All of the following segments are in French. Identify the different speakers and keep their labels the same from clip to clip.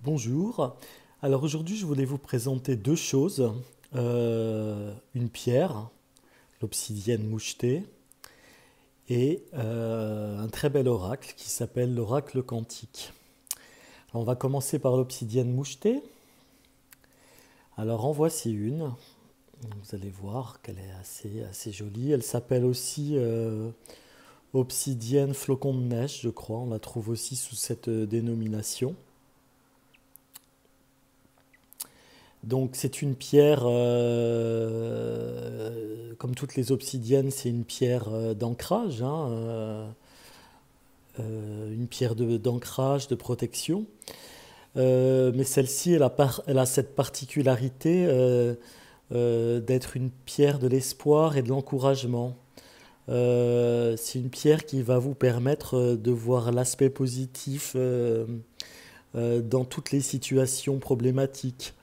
Speaker 1: Bonjour. Alors aujourd'hui, je voulais vous présenter deux choses. Une pierre, l'obsidienne mouchetée, et un très bel oracle qui s'appelle l'oracle quantique. Alors, on va commencer par l'obsidienne mouchetée. Alors en voici une. Vous allez voir qu'elle est assez jolie. Elle s'appelle aussi obsidienne flocon de neige, je crois. On la trouve aussi sous cette dénomination. Donc c'est une pierre, comme toutes les obsidiennes, c'est une pierre d'ancrage, hein, une pierre d'ancrage, de protection. Mais celle-ci, elle a cette particularité d'être une pierre de l'espoir et de l'encouragement. C'est une pierre qui va vous permettre de voir l'aspect positif dans toutes les situations problématiques.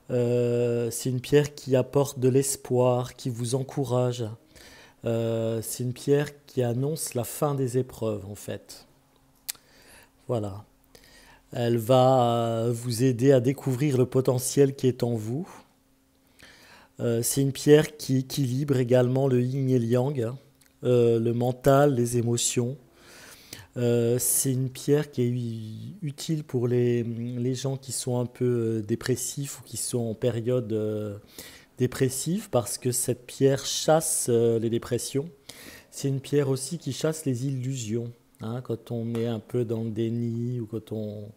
Speaker 1: C'est une pierre qui apporte de l'espoir, qui vous encourage. C'est une pierre qui annonce la fin des épreuves, en fait. Voilà. Elle va vous aider à découvrir le potentiel qui est en vous. C'est une pierre qui équilibre également le yin et le yang, le mental, les émotions. C'est une pierre qui est utile pour les gens qui sont un peu dépressifs ou qui sont en période dépressive parce que cette pierre chasse les dépressions. C'est une pierre aussi qui chasse les illusions. Hein, quand on est un peu dans le déni ou quand on,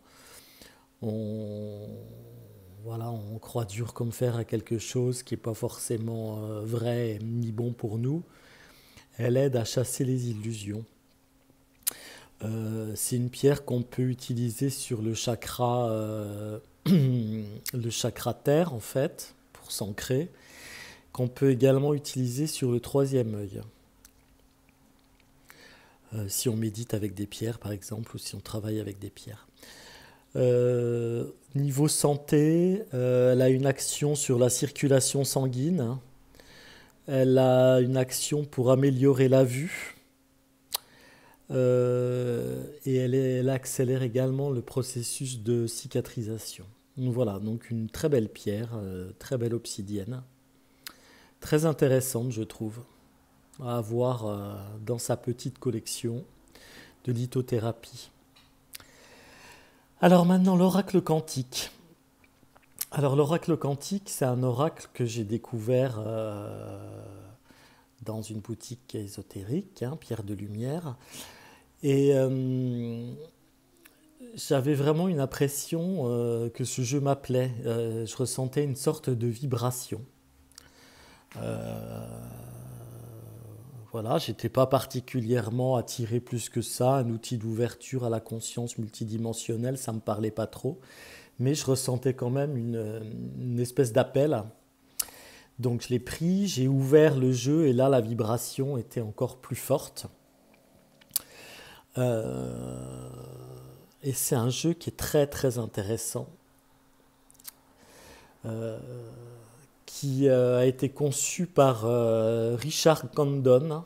Speaker 1: voilà, on croit dur comme fer à quelque chose qui n'est pas forcément vrai ni bon pour nous, elle aide à chasser les illusions. C'est une pierre qu'on peut utiliser sur le chakra terre en fait, pour s'ancrer, qu'on peut également utiliser sur le troisième œil. Si on médite avec des pierres par exemple, ou si on travaille avec des pierres. Niveau santé, elle a une action sur la circulation sanguine, elle a une action pour améliorer la vue. Et elle accélère également le processus de cicatrisation. Donc voilà, donc une très belle pierre, très belle obsidienne, très intéressante je trouve, à avoir dans sa petite collection de lithothérapie. Alors maintenant l'oracle quantique. Alors l'oracle quantique, c'est un oracle que j'ai découvert dans une boutique ésotérique, hein, Pierre de Lumière. Et j'avais vraiment une impression que ce jeu m'appelait. Je ressentais une sorte de vibration. Euh, voilà, j'étais pas particulièrement attiré plus que ça. Un outil d'ouverture à la conscience multidimensionnelle, ça me parlait pas trop. Mais je ressentais quand même une espèce d'appel. Donc je l'ai pris, j'ai ouvert le jeu et là la vibration était encore plus forte. Euh, et c'est un jeu qui est très très intéressant, euh, qui a été conçu par Richard Gandon,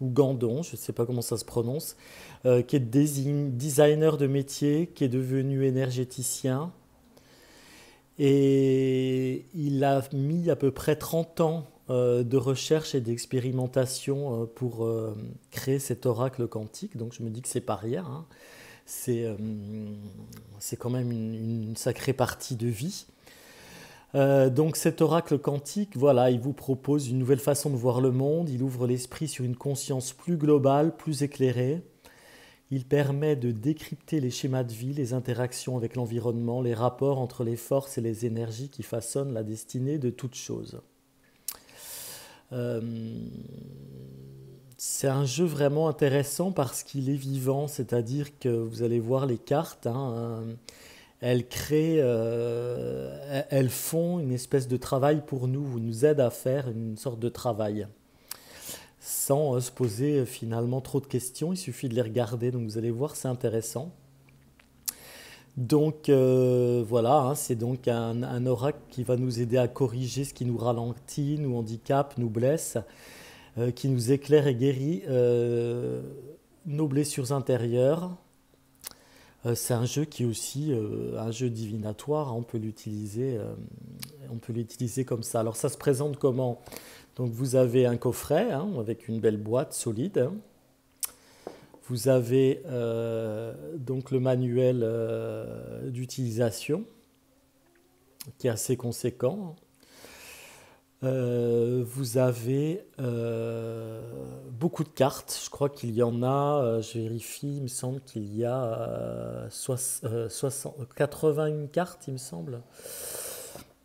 Speaker 1: ou Gandon, je ne sais pas comment ça se prononce, qui est designer de métier, qui est devenu énergéticien. Et il a mis à peu près 30 ans de recherche et d'expérimentation pour créer cet oracle quantique. Donc je me dis que c'est pas rien, hein. C'est euh, c'est quand même une sacrée partie de vie. Donc cet oracle quantique, voilà, il vous propose une nouvelle façon de voir le monde, il ouvre l'esprit sur une conscience plus globale, plus éclairée. Il permet de décrypter les schémas de vie, les interactions avec l'environnement, les rapports entre les forces et les énergies qui façonnent la destinée de toute chose. Euh, c'est un jeu vraiment intéressant parce qu'il est vivant, c'est-à-dire que vous allez voir les cartes, hein, elles font une espèce de travail pour nous, nous aident à faire une sorte de travail sans se poser finalement trop de questions, il suffit de les regarder, donc vous allez voir, c'est intéressant. Donc voilà, hein, c'est donc un oracle qui va nous aider à corriger ce qui nous ralentit, nous handicape, nous blesse, qui nous éclaire et guérit nos blessures intérieures, C'est un jeu qui est aussi un jeu divinatoire, hein, on peut l'utiliser comme ça. Alors ça se présente comment? Donc vous avez un coffret, hein, avec une belle boîte solide, hein. Vous avez donc le manuel d'utilisation qui est assez conséquent. Vous avez beaucoup de cartes. Je crois qu'il y en a, je vérifie, il me semble qu'il y a 81 cartes, il me semble.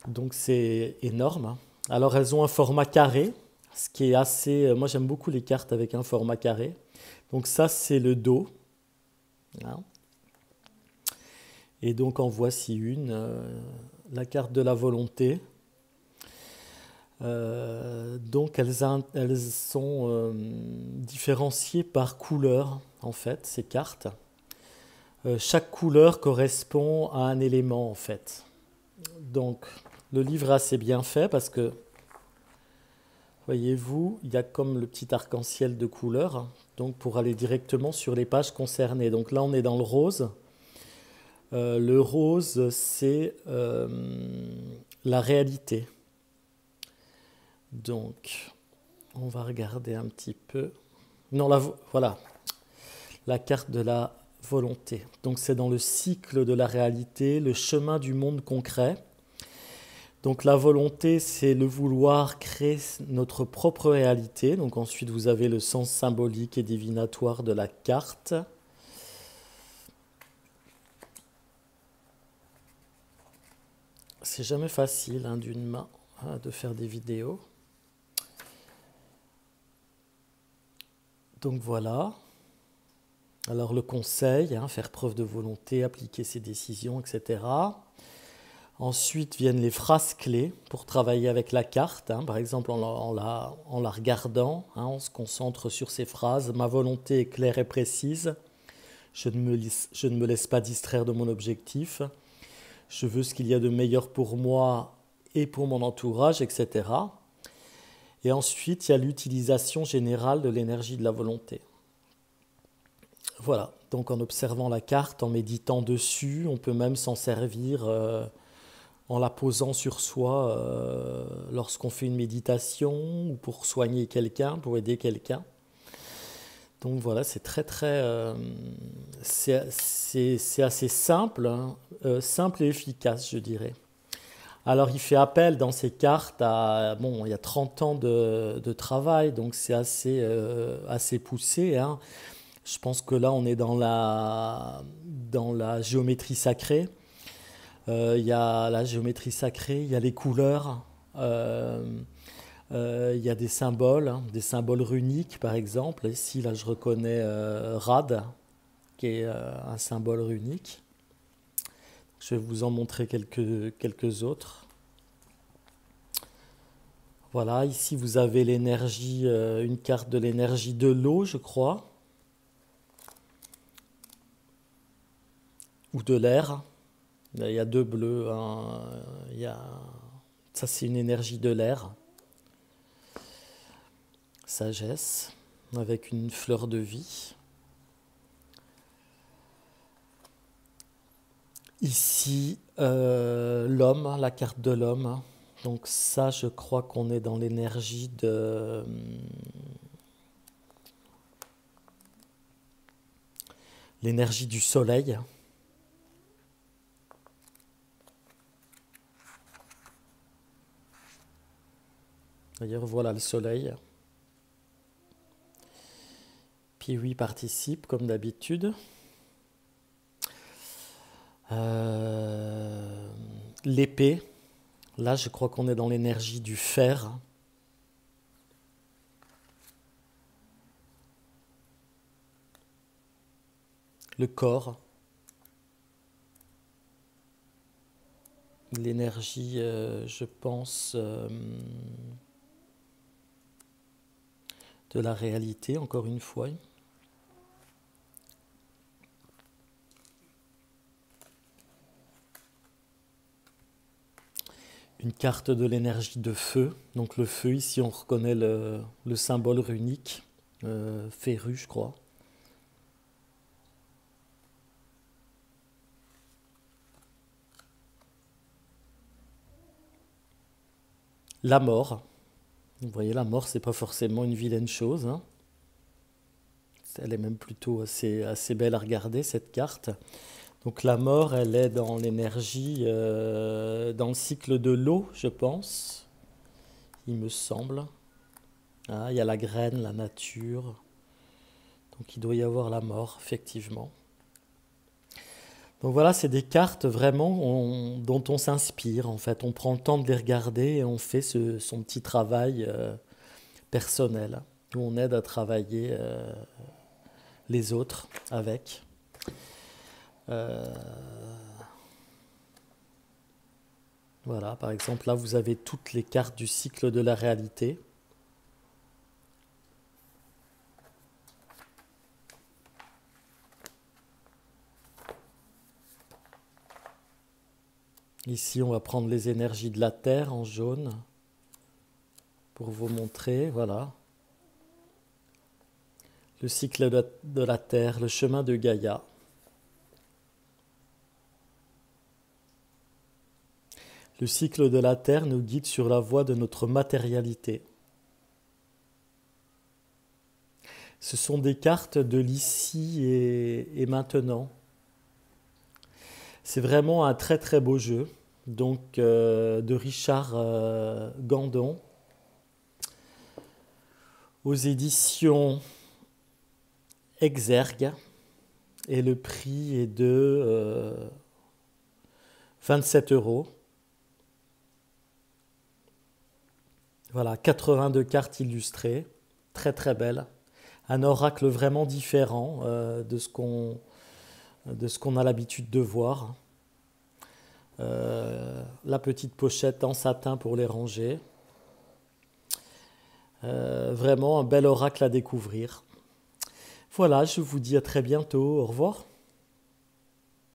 Speaker 1: Donc c'est énorme, hein. Alors elles ont un format carré, ce qui est assez... Moi j'aime beaucoup les cartes avec un format carré. Donc ça c'est le dos, hein. Et donc en voici une, la carte de la volonté. Donc elles sont différenciées par couleur, en fait, ces cartes. Chaque couleur correspond à un élément, en fait. Donc le livre est assez bien fait parce que, voyez-vous, il y a comme le petit arc-en-ciel de couleurs, donc pour aller directement sur les pages concernées. Donc là on est dans le rose. Le rose, c'est la réalité. Donc, on va regarder un petit peu. Non, voilà, la carte de la volonté. Donc, c'est dans le cycle de la réalité, le chemin du monde concret. Donc, la volonté, c'est le vouloir créer notre propre réalité. Donc, ensuite, vous avez le sens symbolique et divinatoire de la carte. C'est jamais facile, hein, d'une main, hein, de faire des vidéos. Donc voilà. Alors le conseil, hein, faire preuve de volonté, appliquer ses décisions, etc. Ensuite viennent les phrases clés pour travailler avec la carte, hein. Par exemple en la regardant, hein, on se concentre sur ces phrases. Ma volonté est claire et précise. Je ne me laisse pas distraire de mon objectif. Je veux ce qu'il y a de meilleur pour moi et pour mon entourage, etc. Et ensuite, il y a l'utilisation générale de l'énergie de la volonté. Voilà, donc en observant la carte, en méditant dessus, on peut même s'en servir en la posant sur soi lorsqu'on fait une méditation ou pour soigner quelqu'un, pour aider quelqu'un. Donc voilà, c'est c'est assez simple, hein, simple et efficace, je dirais. Alors il fait appel dans ces cartes à... Bon, il y a 30 ans de travail, donc c'est assez poussé, hein. Je pense que là, on est dans la géométrie sacrée. Il y a la géométrie sacrée, il y a les couleurs, il y a des symboles, hein, des symboles runiques, par exemple. Ici, là, je reconnais Rad, qui est un symbole runique. Je vais vous en montrer quelques autres. Voilà, ici, vous avez l'énergie, une carte de l'énergie de l'eau, je crois. Ou de l'air. Il y a deux bleus, hein. Ça c'est une énergie de l'air. Sagesse, avec une fleur de vie. Ici, l'homme, la carte de l'homme. Donc ça, je crois qu'on est dans l'énergie de... l'énergie du soleil. D'ailleurs, voilà le soleil. Puis oui, participe, comme d'habitude. L'épée. Là, je crois qu'on est dans l'énergie du fer. Le corps. L'énergie, je pense, de la réalité, encore une fois. Une carte de l'énergie de feu. Donc le feu, ici, on reconnaît le symbole runique, Féru, je crois. La mort. Vous voyez, la mort, c'est pas forcément une vilaine chose, hein. Elle est même plutôt assez belle à regarder, cette carte. Donc la mort, elle est dans l'énergie, dans le cycle de l'eau, je pense, il me semble. Ah, il y a la graine, la nature. Donc il doit y avoir la mort, effectivement. Donc voilà, c'est des cartes vraiment dont on s'inspire, en fait. On prend le temps de les regarder et on fait son petit travail personnel, où on aide à travailler les autres avec. Euh, voilà, par exemple, là, vous avez toutes les cartes du cycle de la réalité. Ici, on va prendre les énergies de la Terre en jaune pour vous montrer, voilà. Le cycle de la Terre, le chemin de Gaïa. Le cycle de la Terre nous guide sur la voie de notre matérialité. Ce sont des cartes de l'ici et maintenant. C'est vraiment un très très beau jeu. Donc de Richard Gandon aux éditions Exergue et le prix est de 27 euros. Voilà, 82 cartes illustrées, très très belles. Un oracle vraiment différent de ce qu'on a l'habitude de voir. La petite pochette en satin pour les ranger. Vraiment un bel oracle à découvrir. Voilà, je vous dis à très bientôt. Au revoir.